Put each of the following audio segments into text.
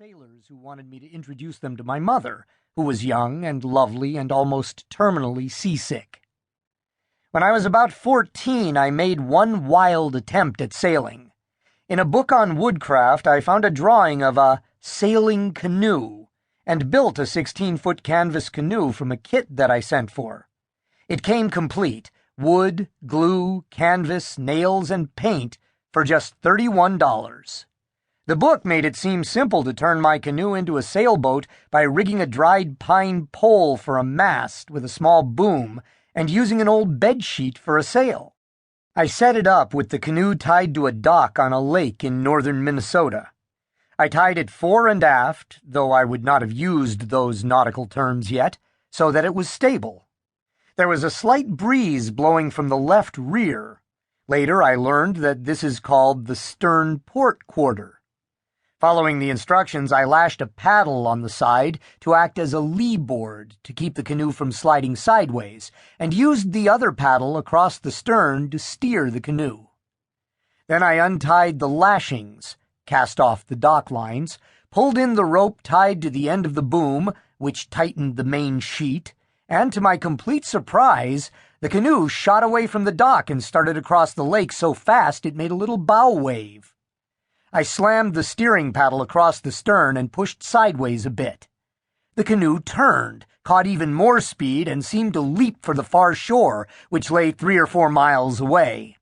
sailors who wanted me to introduce them to my mother, who was young and lovely and almost terminally seasick. When I was about 14, I made one wild attempt at sailing. In a book on woodcraft, I found a drawing of a sailing canoe and built a 16-foot canvas canoe from a kit that I sent for. It came complete: wood, glue, canvas, nails, and paint for just $31. The book made it seem simple to turn my canoe into a sailboat by rigging a dried pine pole for a mast with a small boom and using an old bedsheet for a sail. I set it up with the canoe tied to a dock on a lake in northern Minnesota. I tied it fore and aft, though I would not have used those nautical terms yet, so that it was stable. There was a slight breeze blowing from the left rear. Later I learned that this is called the stern port quarter. Following the instructions, I lashed a paddle on the side to act as a lee board to keep the canoe from sliding sideways, and used the other paddle across the stern to steer the canoe. Then I untied the lashings, cast off the dock lines, pulled in the rope tied to the end of the boom, which tightened the main sheet, and to my complete surprise, the canoe shot away from the dock and started across the lake so fast it made a little bow wave. I slammed the steering paddle across the stern and pushed sideways a bit. The canoe turned, caught even more speed, and seemed to leap for the far shore, which lay 3 or 4 miles away.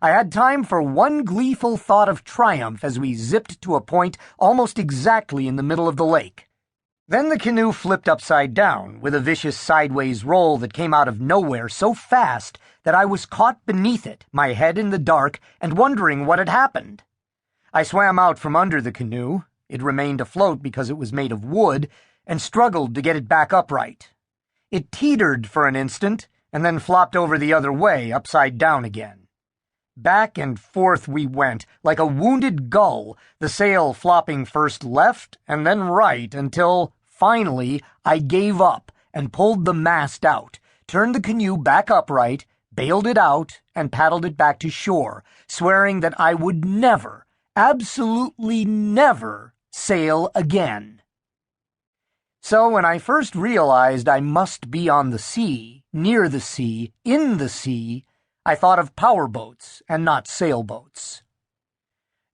I had time for one gleeful thought of triumph as we zipped to a point almost exactly in the middle of the lake. Then the canoe flipped upside down, with a vicious sideways roll that came out of nowhere so fast that I was caught beneath it, my head in the dark, and wondering what had happened. I swam out from under the canoe — it remained afloat because it was made of wood — and struggled to get it back upright. It teetered for an instant, and then flopped over the other way, upside down again. Back and forth we went, like a wounded gull, the sail flopping first left and then right, until, finally, I gave up and pulled the mast out, turned the canoe back upright, bailed it out, and paddled it back to shore, swearing that I would never, absolutely never, sail again. So when I first realized I must be on the sea, near the sea, in the sea, I thought of powerboats and not sailboats.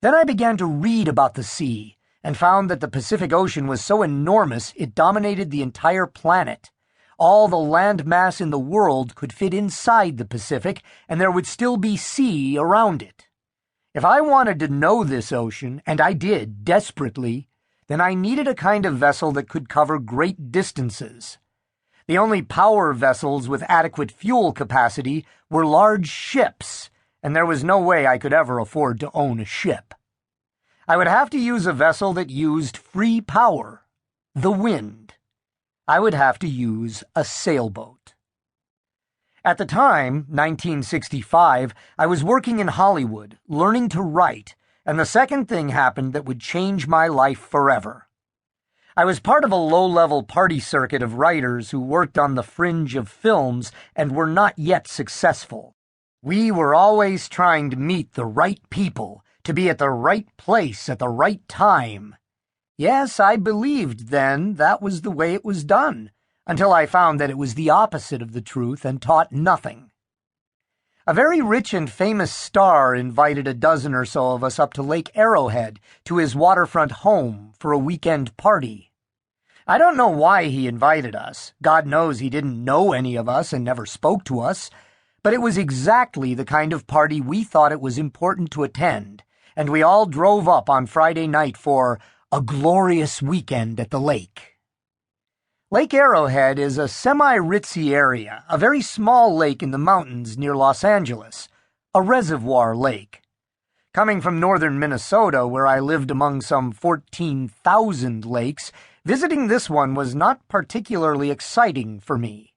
Then I began to read about the sea and found that the Pacific Ocean was so enormous it dominated the entire planet. All the land mass in the world could fit inside the Pacific, and there would still be sea around it. If I wanted to know this ocean, and I did, desperately, then I needed a kind of vessel that could cover great distances. The only power vessels with adequate fuel capacity were large ships, and there was no way I could ever afford to own a ship. I would have to use a vessel that used free power, the wind. I would have to use a sailboat. At the time, 1965, I was working in Hollywood, learning to write, and the second thing happened that would change my life forever. I was part of a low-level party circuit of writers who worked on the fringe of films and were not yet successful. We were always trying to meet the right people, to be at the right place at the right time. Yes, I believed then that was the way it was done, until I found that it was the opposite of the truth and taught nothing. A very rich and famous star invited a dozen or so of us up to Lake Arrowhead, to his waterfront home, for a weekend party. I don't know why he invited us. God knows he didn't know any of us and never spoke to us, but it was exactly the kind of party we thought it was important to attend, and we all drove up on Friday night for a glorious weekend at the lake. Lake Arrowhead is a semi-ritzy area, a very small lake in the mountains near Los Angeles, a reservoir lake. Coming from northern Minnesota, where I lived among some 14,000 lakes, visiting this one was not particularly exciting for me.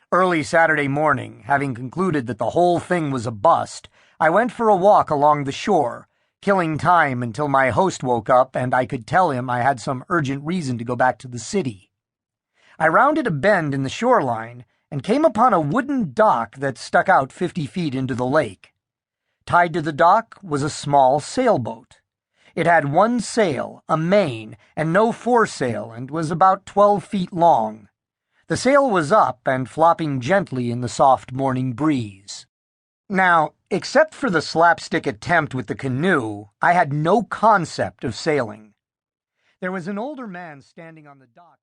Early Saturday morning, having concluded that the whole thing was a bust, I went for a walk along the shore, killing time until my host woke up and I could tell him I had some urgent reason to go back to the city. I rounded a bend in the shoreline and came upon a wooden dock that stuck out 50 feet into the lake. Tied to the dock was a small sailboat. It had one sail, a main, and no foresail, and was about 12 feet long. The sail was up and flopping gently in the soft morning breeze. Now, except for the slapstick attempt with the canoe, I had no concept of sailing. There was an older man standing on the dock.